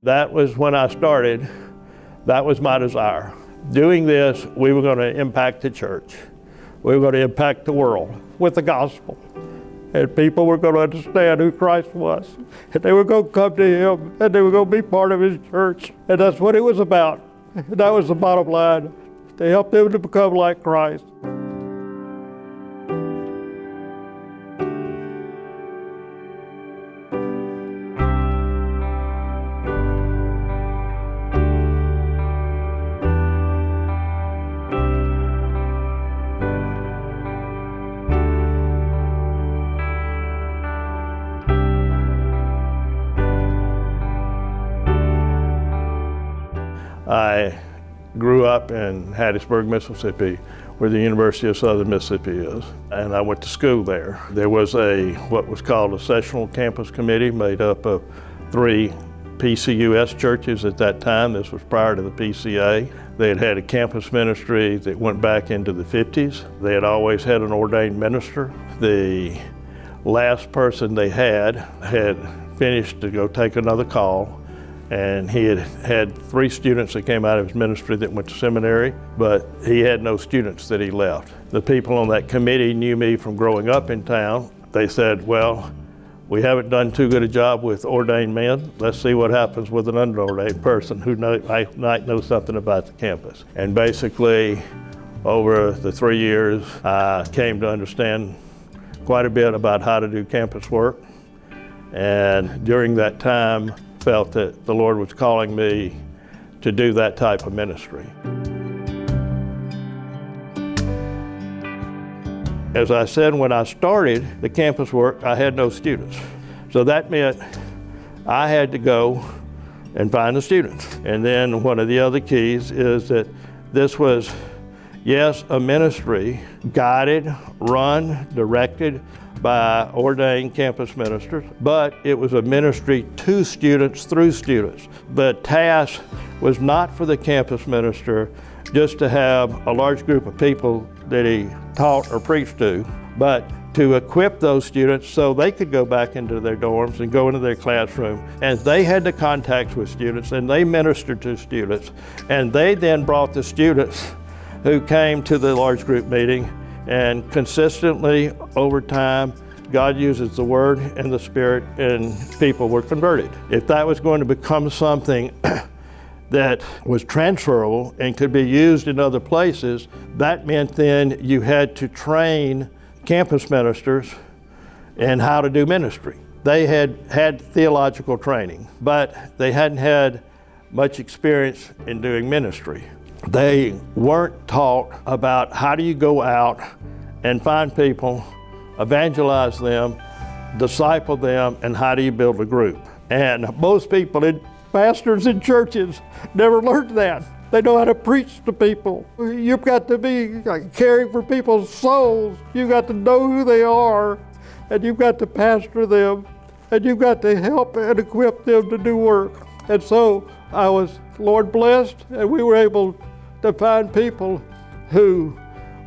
That was when I started. That was my desire. Doing this, we were going to impact the church. We were going to impact the world with the gospel. And people were going to understand who Christ was. And they were going to come to Him, and they were going to be part of His church. And that's what it was about. And that was the bottom line, to help them to become like Christ. I grew up in Hattiesburg, Mississippi, where the University of Southern Mississippi is, and I went to school there. There was what was called a sessional campus committee made up of 3 PCUS churches at that time. This was prior to the PCA. They had had a campus ministry that went back into the 50s. They had always had an ordained minister. The last person they had finished to go take another call, and he had 3 students that came out of his ministry that went to seminary, but he had no students that he left. The people on that committee knew me from growing up in town. They said, well, we haven't done too good a job with ordained men. Let's see what happens with an unordained person who might know something about the campus. And basically, over the 3 years, I came to understand quite a bit about how to do campus work. And during that time, felt that the Lord was calling me to do that type of ministry. As I said, when I started the campus work, I had no students. So that meant I had to go and find the students. And then one of the other keys is that this was, yes, a ministry guided, run, directed by ordained campus ministers, but it was a ministry to students, through students. The task was not for the campus minister just to have a large group of people that he taught or preached to, but to equip those students so they could go back into their dorms and go into their classroom. And they had the contacts with students, and they ministered to students, and they then brought the students who came to the large group meeting. And consistently, over time, God uses the Word and the Spirit, and people were converted. If that was going to become something that was transferable and could be used in other places, that meant then you had to train campus ministers in how to do ministry. They had theological training, but they hadn't had much experience in doing ministry. They weren't taught about how do you go out and find people, evangelize them, disciple them, and how do you build a group. And most people, pastors in churches, never learned that. They know how to preach to people. You've got to be caring for people's souls. You've got to know who they are, and you've got to pastor them, and you've got to help and equip them to do work. And so I was, Lord blessed, and we were able to find people who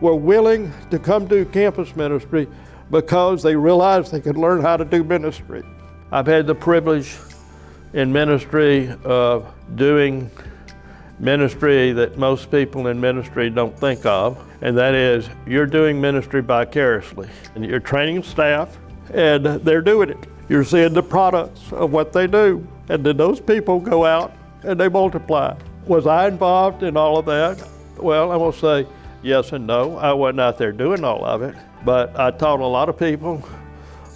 were willing to come do campus ministry because they realized they could learn how to do ministry. I've had the privilege in ministry of doing ministry that most people in ministry don't think of, and that is you're doing ministry vicariously. And you're training staff, and they're doing it. You're seeing the products of what they do, and then those people go out and they multiply. Was I involved in all of that? Well, I will say yes and no. I wasn't out there doing all of it, but I taught a lot of people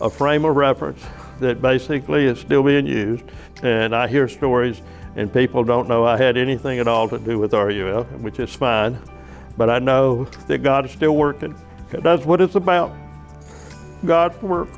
a frame of reference that basically is still being used. And I hear stories, and people don't know I had anything at all to do with RUF, which is fine, but I know that God is still working. That's what it's about, God's work.